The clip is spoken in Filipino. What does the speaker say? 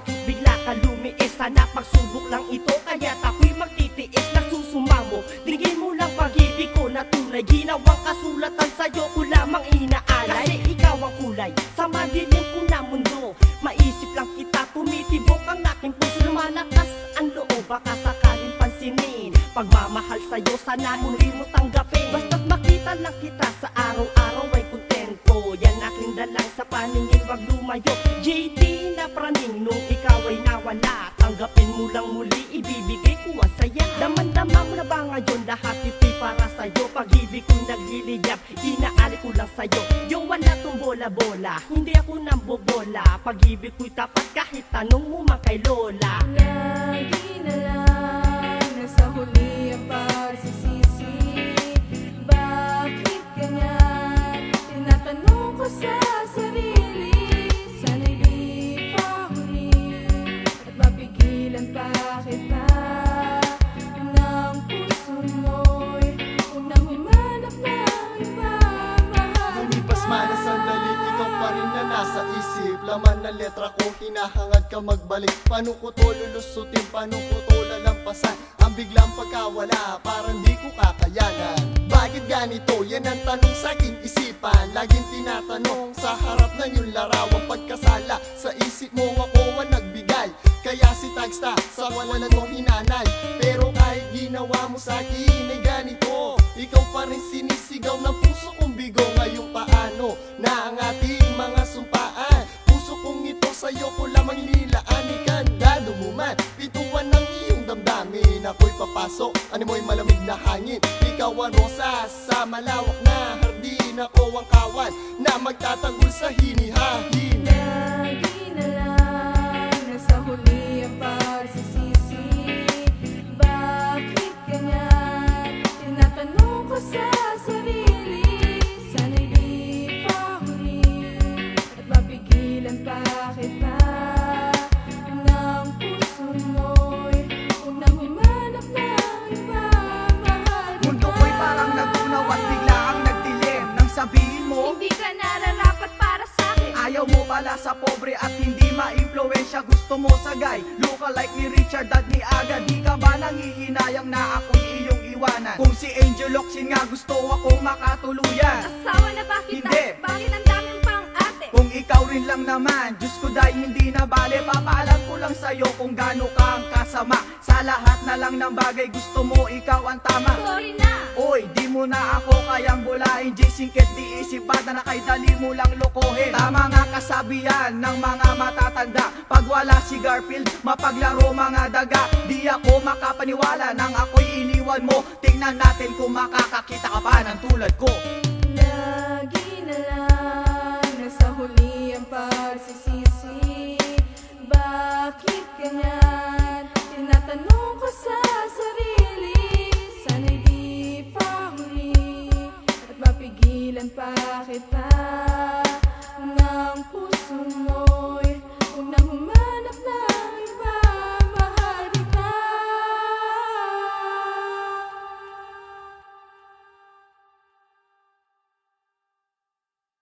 Bakit bigla ka lumiis? Sana pagsubok lang ito, kaya't ako'y magtitiis. Nagsusumamo, tingin mo lang pag-ibig ko na tunay. Ginawang kasulatan sa'yo ko lamang inaalay. Kasi ikaw ang kulay sa madilim ko na mundo. Maisip lang kita, tumitibok ang aking puso. Lumalakas ang loob, baka sakaling pansinin. Pagmamahal sa'yo, sana muli mo tanggapin. Basta't makita lang kita sa araw-araw ay kontento. Yan aking dalang sa paningin, wag lumayo. JT na praning nung ikaw ay nawala. Tanggapin mo lang muli, ibibigay ko ang saya. Daman-dama mo na ba ngayon, lahat ito'y para sa'yo. Pag-ibig ko'y nagliliyab, inaali ko lang sa'yo. Yung wala tong bola-bola, hindi ako nang bobola. Pag-ibig ko'y tapat kahit tanong mo man kay Lola. Lagi na lang nasa huli ang pagsisisi. Bakit ganyan? Tinatanong ko sa sarili. Sana'y di pa huli at mapigilan pa kita ng puso mo'y unang humanap ng iba. Lumipas man ang sandali, ikaw pa rin na nasa isip. Laman ng letra ko, hinahangad ka magbalik. Paano ko to lulusutin, paano ko to lalampasan? Ang biglang pagkawala, parang di ko kakayanan. Bakit ganito? Yan ang tanong sa aking isipan. Laging tinatanong sa harap ng iyong larawang pagkasala. Sa isip mo ako ang nagbigay, kaya si Tagsta sa wala mong hinanay. Pero kahit ginawa mo sa akin ay ganito, ikaw pa rin sinisigaw ng puso kong bigo. Ngayong paano na ang ating mga sumpaan? Puso kong ito sa'yo ko lamang inilaan. Ikandado mo man, pintuan ng iyong damdamin. Ako'y papasok, ano mo'y malamig na hangin. Ikaw ang rosas sa malawak na hardin. Ako ang kawan na magtatanggol sa hinihahin. Lagi na lang nasa huli ang pagsisisi. Bakit ganyan? Tinatanong ko sa sarili. Sana'y di pa huli at mapigilan pa kita ng puso mo'y unang humanap ng iba. Mahal Mundo ko'y parang nagunaw at bigla ang nagdilim. Nang sabihin mo, hindi ka nararapat para sa'kin. ayaw mo pala sa pobre at hindi ma-impluensya. Gusto mo sagay, luka like ni Richard at ni Aga. Di ka ba nangihinayang na ako'y iyong iwanan? Kung si Angel Locsin nga gusto akong makatuluyan. Asawa na ba kita? Hindi. Bakit ang daming pang ate? Kung ikaw rin lang naman, Diyos ko dahil hindi na bale. Papaalam ko lang sa'yo kung gaano kang kasama. Sa lahat na lang ng bagay gusto mo ikaw ang tama. Sorry na. Oy, di mo na ako kayang bulahin. J-Singket di isip bata na kay dali mo lang lokohin. Tama nga kasabihan ng mga matatanda, pag wala si Garfield, mapaglaro mga daga. Di ako makapaniwala nang ako'y iniwan mo. Tingnan natin kung makakakita ka pa ng tulad ko. Lagi na lang nasa huli ang pagsisisi. Bakit ganyan?